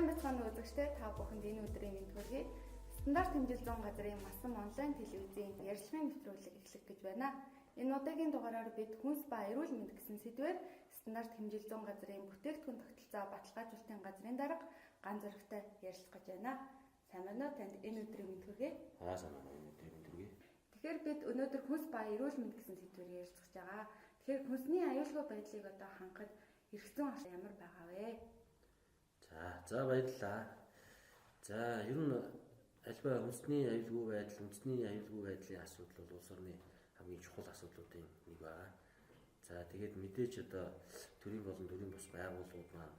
Сайн бацхан үзэгчдээ та бүхэнд энэ өдрийн мэнд хүргэе. Стандарт хэмжил 100 газрын масан онлайн телевизийн ярилцлагын нэвтрүүлэг эхлэх гэж байна. Энэ удаагийн дугаараар бид хүнс ба эрүүл мэнд гэсэн сэдвээр стандарт хэмжил 100 газрын бүтээгдэхүүн тогтолцоо баталгаажуулалтын газрын дарга Ган Зоригтой ярилцах гэж байна. Сайн байна уу? Танд энэ өдрийн мэнд хүргэе. Сайн байна. Энэ өдрийн мэнд хүргэе. Тэгэхээр бид өнөөдөр хүнс ба эрүүл мэнд гэсэн сэдвээр ярилцах гэж байгаа. Тэгэхээр хүнсний аюулгүй байдлыг одоо хангахад эрх зүйн ашиг ямар байгаа вэ? За баярлалаа. За ер нь альва хүнсний аюулгүй байдлын асуудал бол улс орны хамгийн чухал асуудлуудын нэг байна. За тэгээд мэдээж одоо төрийн болон төрийн бус байгууллагууд маань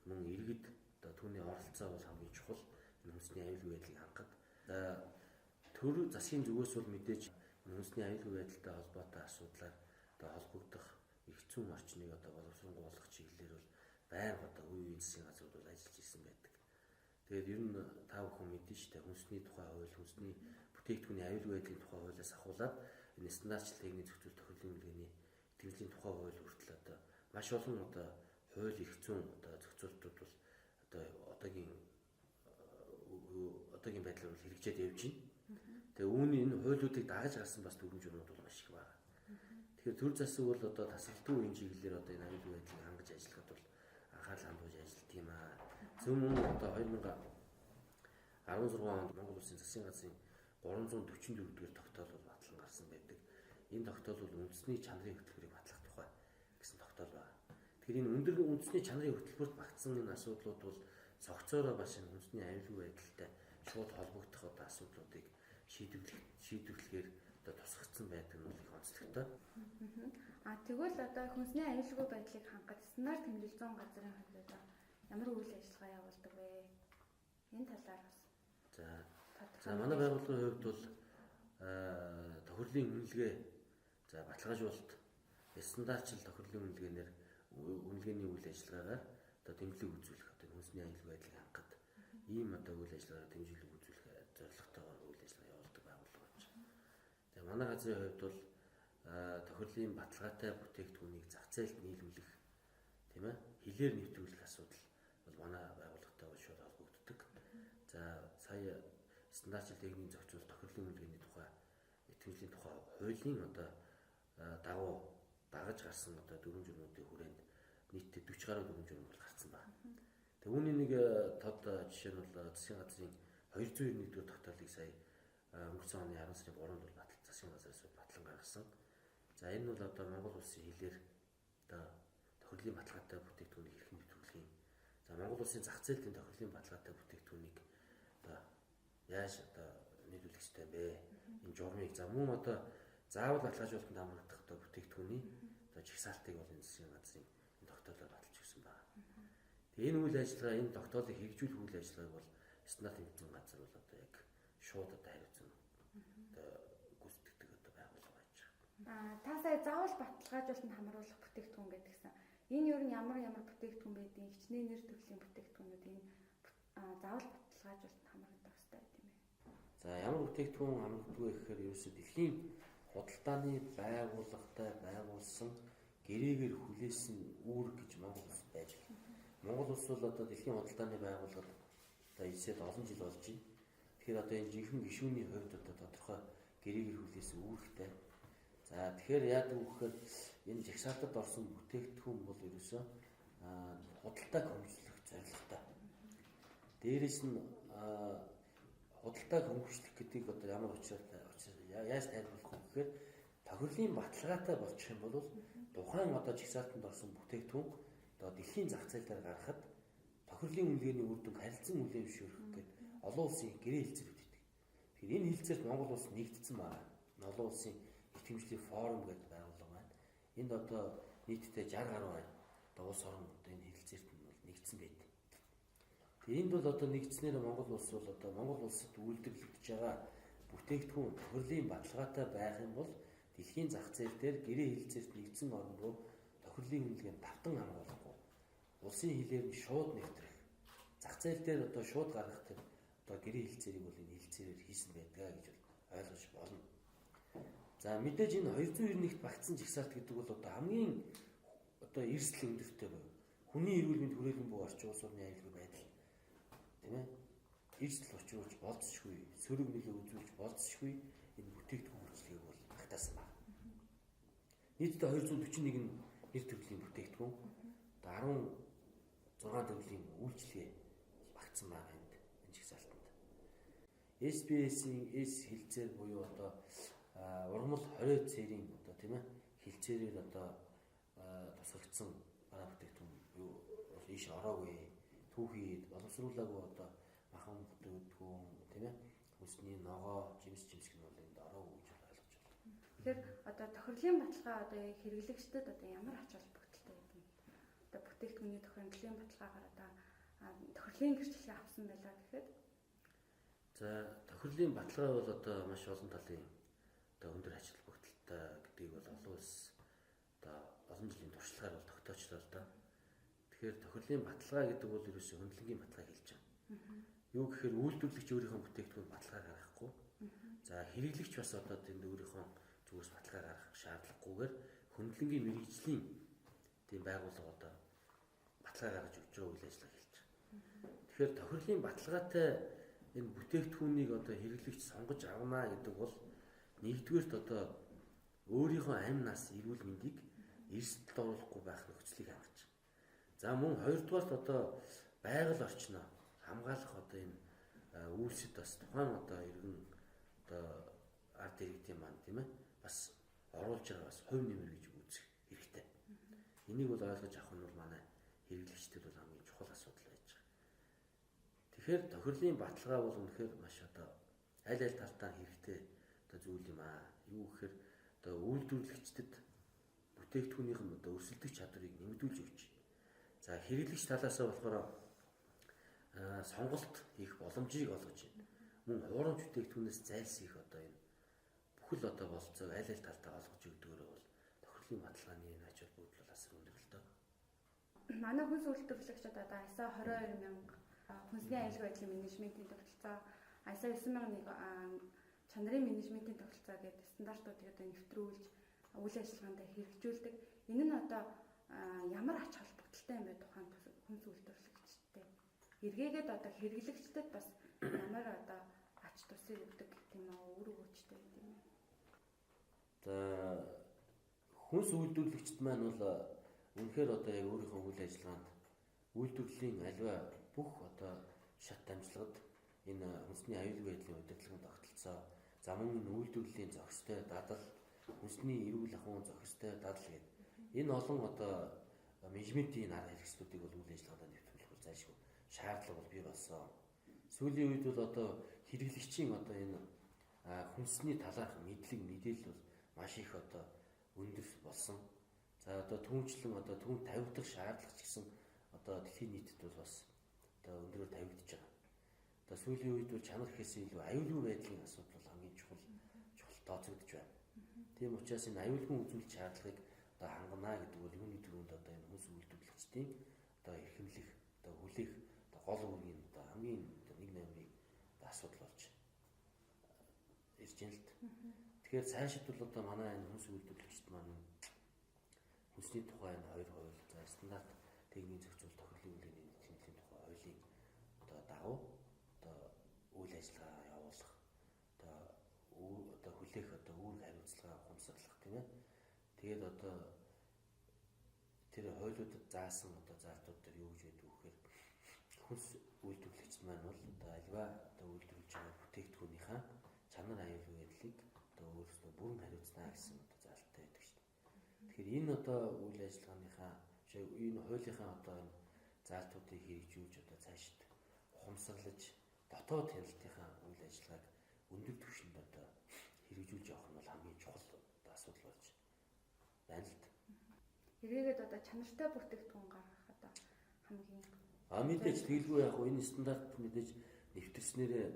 мөн иргэд одоо түүний оролцоо бол хамгийн чухал хүнсний аюулгүй байдлыг хангахад. За төр засгийн зүгээс бол мэдээж хүнсний аюулгүй байдалтай холбоотой асуудлаар одоо холбогдох эрх зүйн орчныг одоо боловсруулах чиглэлээр бол байнга одоо үеийн засгийн газрууд бол ажиллаж ирсэн байдаг. Тэгээд ер нь та бүхэн мэдэн штэ хүнсний тухай хууль, хүнсний бүтээгдэхүүний аюулгүй байдлын тухай хуулиас ахуулаад энэ стандартчлал техникийн зохицуул тохиолдлын үлгээний итгэвчлийн тухай хууль хүртэл одоо маш олон одоо хууль эрх зүйн одоо зохицуултууд бол одоо одоогийн байдлаар бол хэрэгжээд явж байна. Тэгээ үүний энэ хуулиудыг дагаж гарсан бас дүрм журмууд бол маш их байна. Тэгэхээр төр засаг бол одоо тасралтгүй үеийн чиглэлээр одоо энэ аюулгүй байдлыг хангаж ажиллахад бол анхаарал хандуулж ажилладаг юм аа. Зөв мөн одоо 2016 онд Монгол Улсын засгийн газрын 344 дугаар тогтоол бол батлан гарсан байдаг. Энэ тогтоол бол үндэсний чанарын хөтөлбөрийг батлах тухай гэсэн тогтоол байна. Тэгэхээр энэ өндөр үндэсний чанарын хөтөлбөрт багтсан энэ асуудлууд бол цогцоороо бас энэ хүнсний аюулгүй байдалтай шууд холбогдох одоо асуудлуудыг шийдвэрлэхээр одоо тусгагдсан байдаг нь их онцлогтой. Тэгвэл одоо хүнсний аюулгүй байдлыг хангах стандарт хэмжил 100 газрын хувьд ямар үйл ажиллагаа явуулдаг вэ? Энэ талаар бас. За манай байгууллагын хувьд бол тохирлын үнэлгээ баталгаажуулалт стандартчил тохирлын үнэлгээнээр үнэлгээний үйл ажиллагаагаар одоо дэмжлэг үзүүлэх одоо хүнсний аюулгүй байдлыг хангахад ийм одоо үйл ажиллагаагаар дэмжлэг үзүүлэх зорилготойгоор үйл ажиллагаа явуулдаг байгууллага байна. Тэгээ манай газрын хувьд бол тохирлын баталгаатай бүтээгдэхүүнийг зах зээлд нийлүүлэх тийм ээ хилээр нэвтрүүлэх асуудал бол манай байгууллагатай шууд холбогддог. За сая стандартчил техникийн зохицуул тохирлын үнэлгээний тухай итгэвчлийн тухай хуулийн одоо дагуу дагаж гарсан одоо дүрм журмуудын хүрээнд нийтдээ 40 гаруй дүрм журм бол гарсан байна. Тэгээ үүний нэг тод жишээ нь бол засгийн газрын 291 дугаар тогтоолыг сая өнгөрсөн оны 10 сарын 3-нд бол засгийн газраас батлан гаргасан. За энэ бол одоо Монгол улсын хилээр одоо тохирлын баталгаатай бүтээгдэхүүнийг хэрхэн нэвтрүүлэх юм. За Монгол улсын зах зээлийн тохирлын баталгаатай бүтээгдэхүүнийг одоо яаж одоо нийлүүлэх ёстой бэ? Энэ журмыг за мөн одоо заавал баталгаажуулалтанд хамрагдах одоо бүтээгдэхүүний одоо жагсаалтыг бол энэ засгийн газрын энэ тогтоолоор баталж өгсөн байна. Тэгээ энэ үйл ажиллагаа энэ тогтоолыг хэрэгжүүлэх үйл ажиллагааг бол стандарт хэмжээний газар бол одоо яг шууд одоо хариуцсан одоо гүйцэтгэдэг одоо байгууллага байж байгаа. Та сая заавал баталгаажуулалтанд хамруулах бүтээгдэхүүн гэдгсэн. Энэ юу н ямар бүтээгдэхүүн байдгийг хичнээн нэр төрлийн бүтээгдэхүүнүүд энэ заавал баталгаажуулалтанд хамрагдах хэрэгтэй байт юм бэ? За ямар бүтээгдэхүүн хамрагддаг гэхээр ерөөсөө дэлхийн худалдааны байгууллагатай байгуулсан гэрээгээр хүлээсэн үүрэг гэж Монгол улс байж байна. Монгол улс бол одоо дэлхийн худалдааны байгууллагад одоо ирсээд олон жил болж байна. Тэгэхээр одоо энэ жинхэнэ гишүүний хувьд одоо тодорхой гэрээгээр хүлээсэн үүрэгтэй. За тэгэхээр яадаг вэ гэхээр энэ жагсаалтад орсон бүтээгдэхүүн бол ерөөсөө худалдааг хөнгөлөх зорилготой. Дээрээс нь худалдааг хөнгөлөх гэдэг одоо ямар учраар яаж тайлбарлах вэ гэхээр тохирлын баталгаатай болчих юм бол тухайн одоо жагсаалтанд орсон бүтээгдэхүүн одоо дэлхийн зах зээл дээр гаргахад тохирлын үнэлгээний үр дүнг харилцан хүлээмжшүүлэх гэдэг олон улсын гэрээ хэлцээрүүд идэг. Тэгэхээр энэ хэлцээрт Монгол улс нэгдсэн байна. Олон улсын итгэмжлэлийн форум гэдэг байгууллага байна. Энд одоо нийтдээ 60 гаруй одоо улс орн одоо энэ хэлцээрт нь бол нэгдсэн байдаг. Тэгээ энд бол одоо нэгдснээр Монгол улс бол одоо Монгол улсад үйлдвэрлэгдэж байгаа бүтээгдэхүүн тохирлын баталгаатай байх юм бол дэлхийн зах зээл дээр гэрээ хэлцээрт нэгдсэн орн руу тохирлын үнэлгээнд давтан хамруулахгүй улсын хилээр нь шууд нэвтрэх зах зээл дээр одоо шууд гаргах тэр одоо гэрээ хэлцээрийг бол энэ хэлцээрээр хийсэн байдгаа гэж ойлгож болно. За мэдээж энэ 291-т багтсан жагсаалт гэдэг бол одоо хамгийн одоо эрсдэл өндөртэй байв. Хүний эрүүл мэнд хүрээлэн буй орчин улс орны аюулгүй байдал тийм ээ эрсдэл учруулж болцсохгүй, сөрөг нөлөө үзүүлж болцсохгүй энэ бүтээгдэхүүн үйлчлэгийг бол багтаасан байна. Нийтдээ 241 нэр төрлийн бүтээгдэхүүн, одоо 16 төрлийн үйлчлэгээ багтсан байгаа юм энэ жагсаалтанд. SBS-ийн S хилцээр буюу одоо ургамал 20 цэрийн одоо тийм ээ хилцээрээр одоо тусгагдсан бараа бүтээгдэхүүн юу ийш ороогүй түүхийд боловсруулаагүй одоо махан бүтээгдэхүүн тийм ээ хүнсний ногоо жимс гэнэ бол энд ороогүй гэж ойлгож байна. Тэгэхээр одоо тохирлын баталгаа одоо хэрэглэгчдэд одоо ямар ач холбогдолтой гэдэг нь одоо бүтээгдэхүүний тохирлын баталгаагаар одоо тохирлын гэрчлэлийг авсан байлаа гэхэд за тохирлын баталгаа бол одоо маш олон талын одоо өндөр ач холбогдолтой гэдгийг бол олон улс одоо олон жилийн туршлагаар бол тогтоочлоо л да. Тэгэхээр тохирлын баталгаа гэдэг бол ерөөсөө хөндлөнгийн баталгааг хэлж байгаа. Юу гэхээр үйлдвэрлэгч өөрийнхөө бүтээгдэхүүн баталгаа гаргахгүй. За хэрэглэгч бас одоо тэнд өөрийнхөө зүгээс баталгаа гаргах шаардлагагүйгээр хөндлөнгийн мэргэжлийн тийм байгууллага одоо баталгаа гаргаж өгч байгаа үйл ажиллагаа хэлж байгаа. Тэгэхээр тохирлын баталгаатай энэ бүтээгдэхүүнийг одоо хэрэглэгч сонгож авнаа гэдэг бол нэгдүгээрт одоо өөрийнхөө амь нас эрүүл мэндийг эрсдэлд оруулахгүй байх нөхцөлийг хангаж. За мөн хоёрдугаарт одоо байгаль орчноо хамгаалах одоо энэ үйлсэд бас тухайн одоо иргэн одоо ард иргэдийн маань тийм ээ бас оруулж байгаа бас хувь нэмэр гэж үзэх хэрэгтэй. Энийг бол ойлгож авах нь бол манай хэрэглэгчдэд бол хамгийн чухал асуудал байж байгаа. Тэгэхээр тохирлын баталгаа бол үнэхээр маш одоо аль талтаа хэрэгтэй одоо зүйл юм аа. Юу гэхээр одоо үйлдвэрлэгчдэд бүтээгдэхүүнийхэн одоо өрсөлдөх чадварыг нэмэгдүүлж өгч. За хэрэглэгч талаас нь болохоор сонголт хийх боломжийг олгож байна. Мөн хуурамч бүтээгдэхүүнээс зайлсхийх одоо энэ бүхэл одоо болцоог аль талтаа олгож өгдөгөөрөө бол тохирлын баталгааны энэ ач холбогдол бол асар өндөр л доо. Манай хүнс үйлдвэрлэгчид одоо ISO 22000 хүнсний аюулгүй байдлын менежментийн тогтолцоо, ISO 9001 чанарын менежментийн тогтолцоо гэдэг стандартуудыг одоо нэвтрүүлж үйл ажиллагаанд хэрэгжүүлдэг. Энэ нь одоо ямар ач холбогдолтой юм бэ тухайн хүнс үйлдвэрлэгчтэй. Эргээгээд одоо хэрэглэгчдэд бас ямар одоо ач тусыг өгдөг гэх юм уу, үр өгөөжтэй гэдэг юм. За хүнс үйлдвэрлэгчд маань бол үнэхээр одоо яг өөрийнхөө үйл ажиллагаанд үйлдвэрлэлийн аливаа бүх одоо шат дамжлагад энэ хүнсний аюулгүй байдлын удирдлагын тогтолцоо, за мөн энэ үйлдвэрлэлийн зохистой дадал, хүнсний эрүүл ахуйн зохистой дадал гэдэг энэ олон одоо менежментийн арга хэрэгслүүдийг бол үйл ажиллагаанд нэвтрүүлэх бол зайлшгүй шаардлага бол бий болсон. Сүүлийн үед бол одоо хэрэглэгчийн одоо энэ хүнсний талаарх мэдлэг мэдээлэл бол маш их одоо өндөр болсон. За одоо түүнчлэн одоо түүнд тавигдах шаардлага ч гэсэн одоо дэлхийн нийтэд бол бас одоо өндөрөөр тавигдж байгаа. Одоо сүүлийн үед бол чанар гэхээсээ илүү аюулгүй байдлын асуудал бол хамгийн чухал тооцогдож байна. Тийм учраас энэ аюулгүй үзүүлэлт шаардлагыг одоо хангана гэдэг бол юуны төрөнд одоо энэ хүнс үйлдвэрлэгчдийн одоо эрхэмлэх, одоо хүлээх, одоо гол үүргийн одоо хамгийн нэг номерын асуудал болж ирж байна л да. Тэгэхээр цаашид бол одоо манай энэ хүнс үйлдвэрлэгчд маань хүнсний тухай энэ хоёр хууль, за стандарт техникийн зохицуул тохирлын үйлдвэрлэлийн тэмдэгтийн тухай хуулийн одоо дагуу одоо үйл ажиллагаа явуулах, одоо хүлээх одоо үүрэг хариуцлага ухамсарлах тийм ээ. Тэгээд одоо тэр хуулиудад заасан одоо заалтууд дээр юу гэж байдаг вэ гэхээр хүнс үйлдвэрлэгчд маань бол одоо альва одоо үйлдвэрлэж байгаа бүтээгдэхүүнийхээ чанар аюулгүй байдлыг одоо өөрсдөө бүрэн хариуцна гэсэн одоо заалттай байдаг шүү дээ. Тэгэхээр энэ одоо үйл ажиллагааныхаа энэ хуулийнхаа одоо энэ заалтуудыг хэрэгжүүлж одоо цаашид ухамсарлаж дотоод хяналтынхаа үйл ажиллагааг өндөр түвшинд одоо хэрэгжүүлж явах нь бол хамгийн чухал одоо асуудал болж байна л да. Эргээгээд одоо чанартай бүтээгдэхүүн гаргах одоо хамгийн мэдээж тэгэлгүй яг энэ стандарт мэдээж нэвтэрснээрээ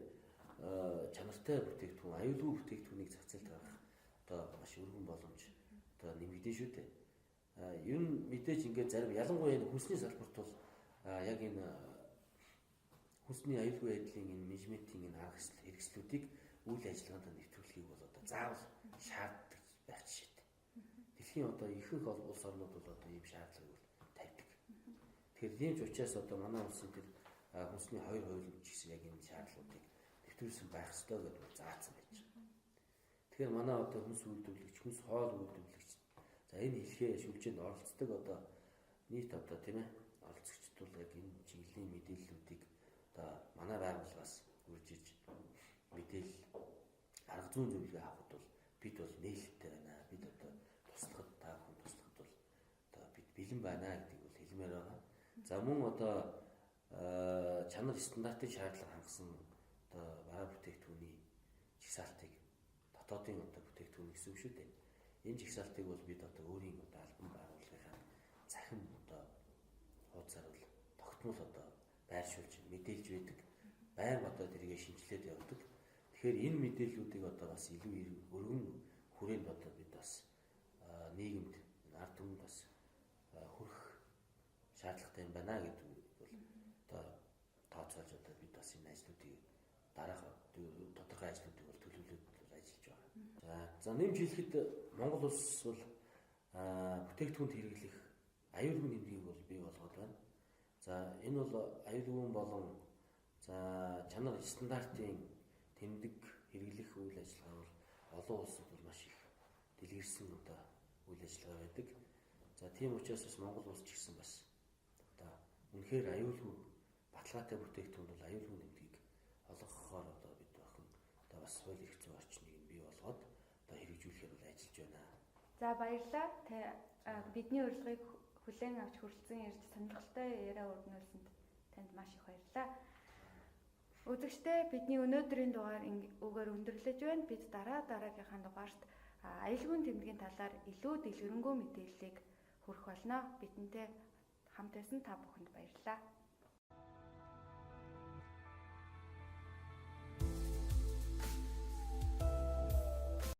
чанартай бүтээгдэхүүн, аюулгүй бүтээгдэхүүнийг зах зээлд гаргах одоо маш өргөн боломж одоо нэмэгдэн шүү дээ. Ер нь мэдээж ингээд зарим ялангуяа энэ хүнсний салбарт бол яг энэ хүнсний аюулгүй байдлын энэ менежментийн энэ арга хэрэгслүүдийг үйл ажиллагаанд нэвтрүүлэхийг бол одоо заавал шаарддаг байх жишээтэй. Дэлхийн одоо ихэнх улс орнууд бол одоо ийм шаардлагыг тавьдаг. Тэгэхээр ийм ч учраас одоо манай улсын тэр хүнсний хоёр хуйлын ч гэсэн яг энэ шаардлагуудыг нэвтрүүлсэн байх ёстой гэдэг заасан байж байгаа. Тэгэхээр манай одоо хүнс үйлдвэрлэгч, хүнс хоол үйлдвэрлэгч за энэ хэлхээ шүлжээнд оролцдог одоо нийт одоо тийм ээ оролцогчд бол яг энэ чиглэлийн мэдээллүүдийг одоо манай байгууллагаас үрж иж мэдээлэл арга зүйн зөвлөгөө авахд бол бид бол нээлттэй байна. Бид одоо туслахад та бүхэн туслахад бол одоо бид бэлэн байна гэдгийг бол хэлмээр байгаа. За мөн одоо чанар стандартын шаардлага хангасан одоо бараа бүтээгдэхүүний жигсаалтыг дотоодын одоо бүтээгдэхүүн гэсэн үг шүү дээ. Энэ жигсаалтыг бол бид одоо өөрийн одоо албан байгууллагынхаа захин одоо хуудасаар бол тогтмол одоо байршуулж мэдээлж байдаг. Байнга одоо тэргээ шинжилээд явдаг. Тэгэхээр энэ мэдээллүүдийг одоо бас илүү өргөн хүрээнд одоо бид бас нийгэмд ард түмэнд бас хүрэх шаардлагатай юм байна гэдэг бол одоо тооцоолж одоо бид бас энэ ажлуудыг дараах тодорхой ажлуудыг бол төлөвлөд ажиллаж байгаа. За нэмж хэлэхэд Монгол улс бол бүтээгдэхүүнд хэрэглэх аюулгүй нэмгийг бол бий болгоод байна. За энэ бол аюулгүй болон за чанар стандартын тэмдэг хэрэглэх үйл ажиллагаа бол олон улсад бол маш их дэлгэрсэн одоо үйл ажиллагаа байдаг. За тийм учраас бас Монгол улс ч гэсэн бас одоо үнэхээр аюулгүй баталгаатай бүтээгдэхүүн бол аюулгүй нэмгийг олгохоор одоо бид охин одоо бас хууль эрх зүйн орчныг бий болгоод одоо хэрэгжүүлэхээр бол ажиллаж байна. За баярлалаа. Бидний урилгыг хүлээн авч хүрэлцэн ирж сонирхолтой яриа өргөнүүлсэнд танд маш их баярлалаа. Үзэгчдээ бидний өнөөдрийн дугаар үгээр өндөрлөж байна. Бид дараагийнхаа дугаарт аюулгүй тэмдгийн талаар илүү дэлгэрэнгүй мэдээллийг хүргэх болно. Бидэнтэй хамт байсан та бүхэнд баярлалаа.